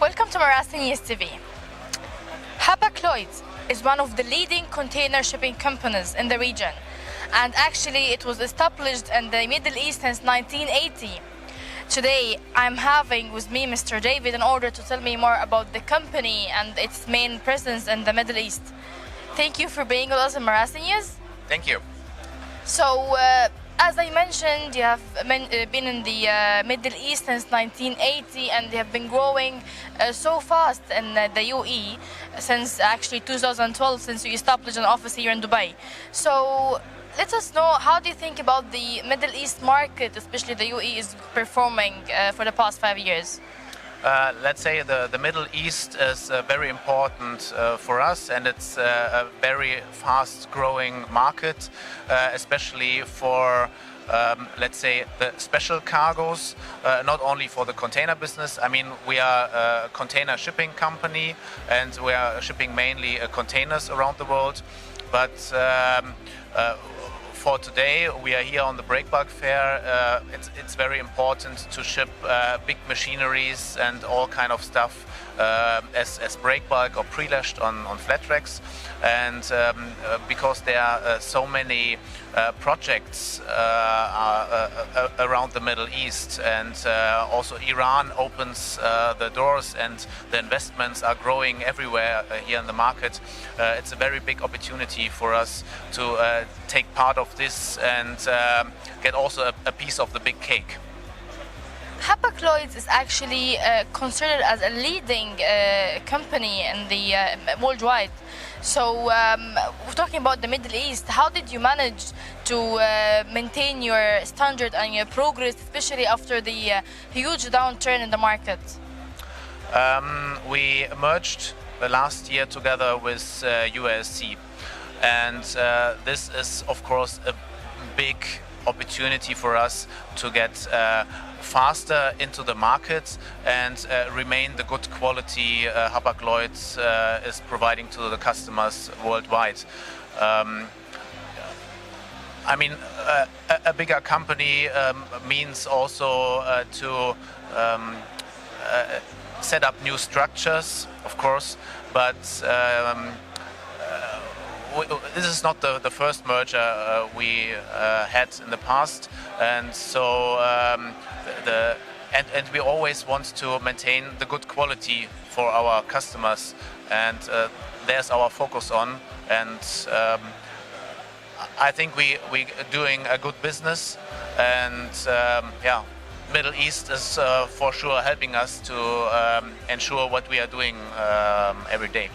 Welcome to Marasi News TV. Hapag-Lloyd is one of the leading container shipping companies in the region, and actually it was established in the Middle East since 1980. Today I'm having with me Mr. David in order to tell me more about the company and its main presence in the Middle East. Thank you for being with us in Marasi News. Thank you. So, as I mentioned, you have been in the Middle East since 1980, and they have been growing so fast in the UAE since actually 2012, since you established an office here in Dubai. So, let us know, how do you think about the Middle East market, especially the UAE, is performing for the past 5 years? Let's say the Middle East is very important for us, and it's a very fast growing market, especially for let's say the special cargos, not only for the container business. I mean, we are a container shipping company and we are shipping mainly containers around the world, but for today, we are here on the Breakbulk fair. It's very important to ship big machineries and all kind of stuff as breakbulk or pre-lashed on flat tracks. And because there are so many projects around the Middle East, and also Iran opens the doors and the investments are growing everywhere here in the market, it's a very big opportunity for us to take part of this and get also a piece of the big cake. Hapag-Lloyd is actually considered as a leading company in the worldwide. So, we're talking about the Middle East. How did you manage to maintain your standard and your progress, especially after the huge downturn in the market? We merged last year together with USC, and this is of course a big opportunity for us to get faster into the market and remain the good quality Hapag-Lloyd is providing to the customers worldwide. I mean, a bigger company means also to set up new structures, of course, but this is not the first merger we had in the past, and so and we always want to maintain the good quality for our customers, and there's our focus on, and I think we doing a good business, and yeah, Middle East is for sure helping us to ensure what we are doing every day.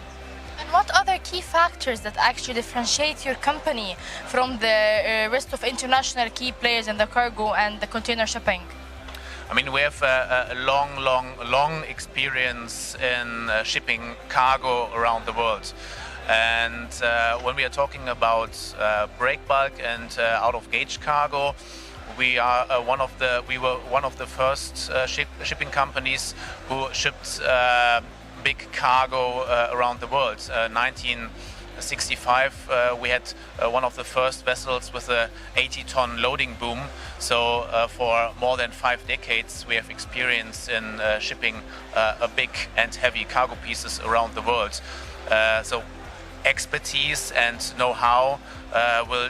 And what other key factors that actually differentiate your company from the rest of international key players in the cargo and the container shipping? I mean, we have a long experience in shipping cargo around the world. And when we are talking about breakbulk and out-of-gauge cargo, we were one of the first shipping companies who shipped big cargo around the world. 1965, we had one of the first vessels with a 80-ton loading boom. So for more than 5 decades, we have experience in shipping a big and heavy cargo pieces around the world. So expertise and know-how will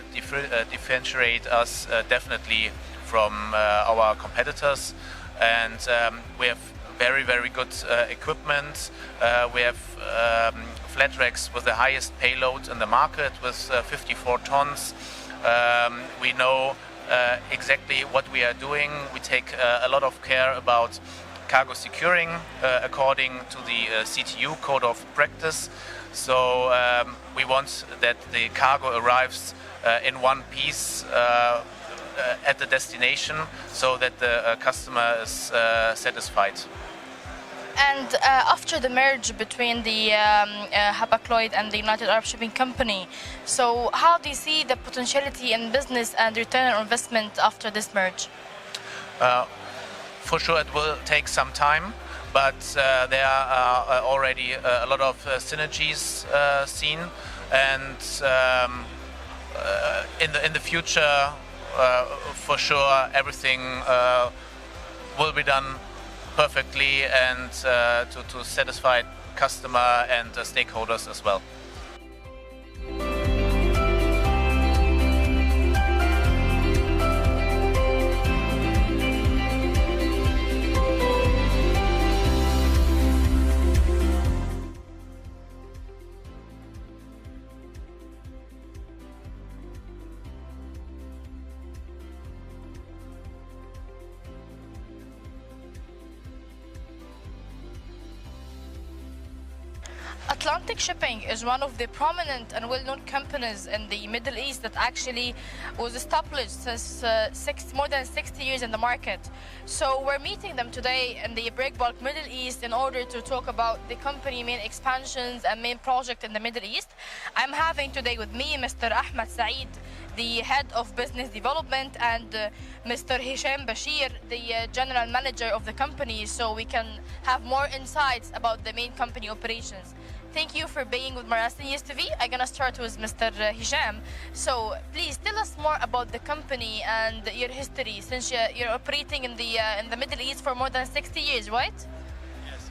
differentiate us definitely from our competitors, and we have very good equipment. We have flat racks with the highest payload in the market with 54 tons. We know exactly what we are doing. We take a lot of care about cargo securing according to the CTU code of practice. So we want that the cargo arrives in one piece at the destination, so that the customer is satisfied. And after the merge between the Hapag-Lloyd and the United Arab Shipping Company, so how do you see the potentiality in business and return on investment after this merge? For sure, it will take some time, but there are already a lot of synergies seen, and in the future, for sure, everything will be done perfectly and to satisfy customer and stakeholders as well. Atlantic Shipping is one of the prominent and well-known companies in the Middle East that actually was established since more than 60 years in the market. So we're meeting them today in the Breakbulk Middle East in order to talk about the company main expansions and main project in the Middle East. I'm having today with me Mr. Ahmed Saeed, the head of business development, and Mr. Hisham Bashir, the general manager of the company, so we can have more insights about the main company operations. Thank you for being with Marasi News TV. I'm gonna start with Mr. Hisham. So please tell us more about the company and your history, since you're operating in the Middle East for more than 60 years, right? Yes.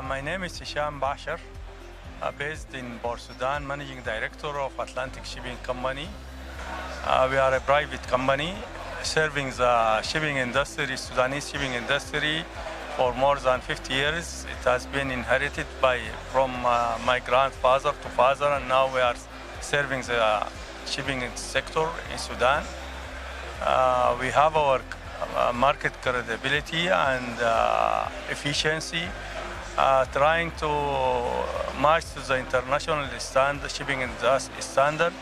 My name is Hisham Bashir, based in Port Sudan, managing director of Atlantic Shipping Company. We are a private company serving the shipping industry, Sudanese shipping industry, for more than 50 years. It has been inherited from my grandfather to father, and now we are serving the shipping sector in Sudan. We have our market credibility and efficiency, trying to match to the international shipping standard.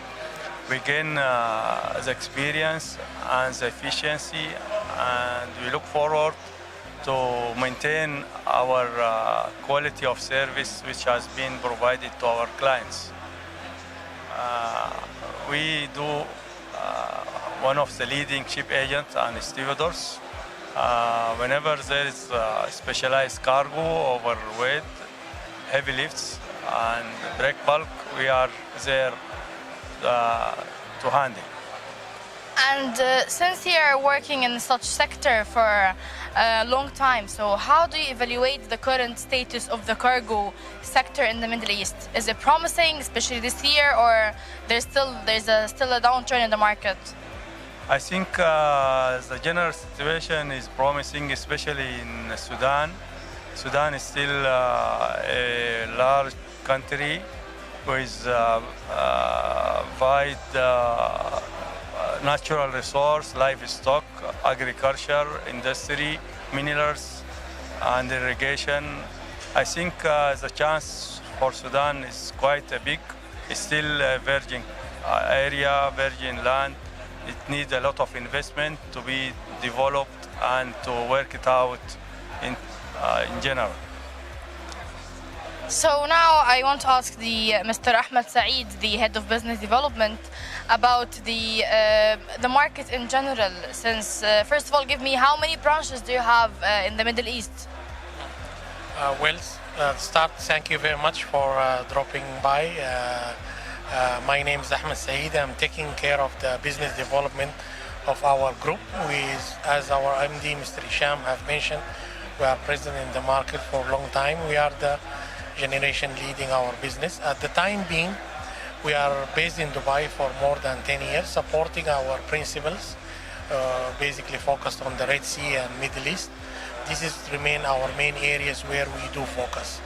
We gain the experience and the efficiency, and we look forward to maintain our quality of service which has been provided to our clients. We do one of the leading ship agents and stevedores. Whenever there is specialized cargo, overweight, heavy lifts, and break bulk, we are there to handle. And since you're working in such sector for a long time, so how do you evaluate the current status of the cargo sector in the Middle East? Is it promising, especially this year, or there's still a downturn in the market? I think the general situation is promising, especially in Sudan. Sudan is still a large country with wide natural resource, livestock, agriculture, industry, minerals, and irrigation. I think the chance for Sudan is quite big. It's still a virgin area, virgin land. It needs a lot of investment to be developed and to work it out in general. So now I want to ask Mr. Ahmed Saeed, the head of business development, about the market in general. Since first of all, give me how many branches do you have in the Middle East? Thank you very much for dropping by. My name is Ahmed Saeed. I'm taking care of the business development of our group. As our MD, Mr. Hisham, have mentioned, we are present in the market for a long time. We are the generation leading our business. At the time being, we are based in Dubai for more than 10 years, supporting our principals, basically focused on the Red Sea and Middle East. This remain our main areas where we do focus.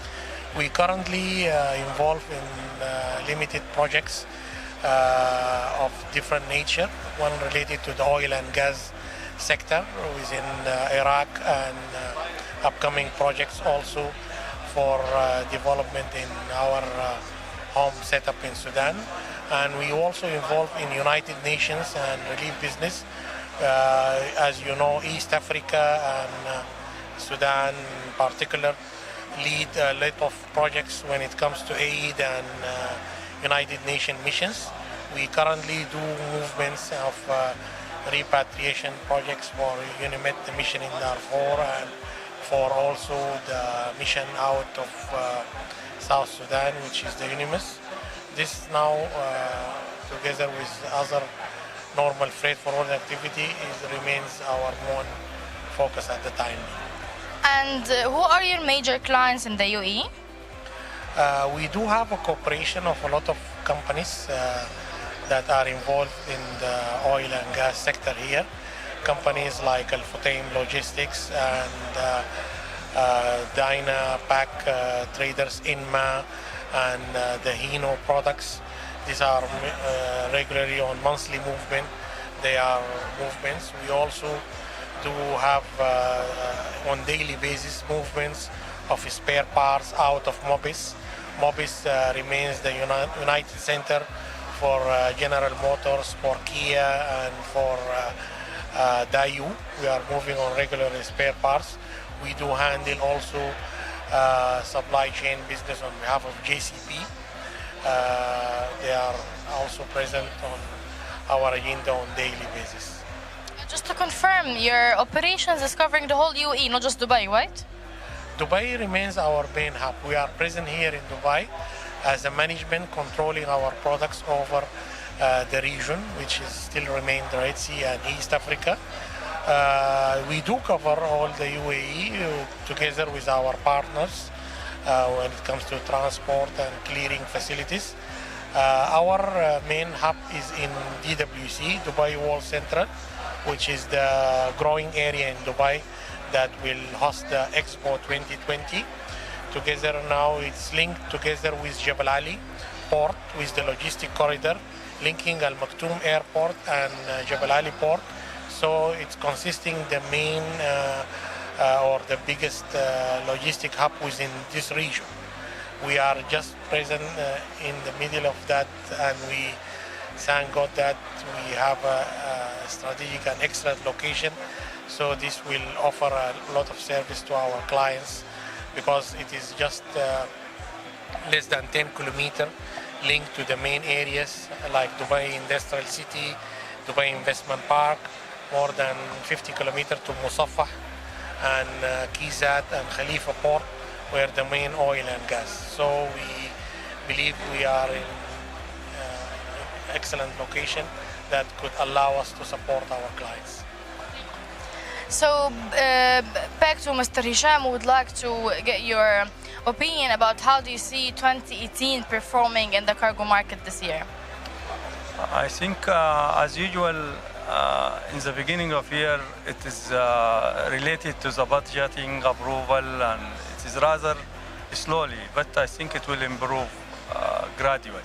We currently involved in limited projects of different nature, one related to the oil and gas sector within Iraq, and upcoming projects also for development in our home setup in Sudan. And we also involved in United Nations and relief business. As you know, East Africa and Sudan in particular lead a lot of projects when it comes to aid and United Nations missions. We currently do movements of repatriation projects for UNIMED, the mission in Darfur, and for also the mission out of South Sudan, which is the UNIMIS. This now, together with other normal freight forward activity, remains our main focus at the time. And who are your major clients in the UAE? We do have a cooperation of a lot of companies that are involved in the oil and gas sector here. Companies like Al Futtaim Logistics and Dyna Pack Traders, Inma, and the Hino products. These are regularly on monthly movement. They are movements. We also do have on daily basis movements of spare parts out of Mobis. Mobis remains the United Center for General Motors, for Kia, and for Daewoo. We are moving on regular spare parts. We do handle also supply chain business on behalf of JCP. They are also present on our agenda on daily basis. Just to confirm, your operations is covering the whole UAE, not just Dubai, right? Dubai remains our main hub. We are present here in Dubai as a management controlling our products over the region, which is still remain the Red Sea and East Africa. We do cover all the UAE together with our partners when it comes to transport and clearing facilities. Our main hub is in DWC, Dubai World Central, which is the growing area in Dubai that will host the Expo 2020. Together now it's linked together with Jebel Ali port, with the logistic corridor linking Al Maktoum Airport and Jebel Ali port. So it's consisting the main or the biggest logistic hub within this region. We are just present in the middle of that, and we thank God that we have a strategic and excellent location. So this will offer a lot of service to our clients because it is just less than 10 kilometers linked to the main areas like Dubai Industrial City, Dubai Investment Park, more than 50 kilometers to Musaffah and Kizat and Khalifa Port, where the main oil and gas. So we believe we are in excellent location that could allow us to support our clients. So back to Mr. Hisham, we would like to get your opinion about how do you see 2018 performing in the cargo market this year? I think as usual in the beginning of year it is related to the budgeting approval, and it is rather slowly, but I think it will improve gradually.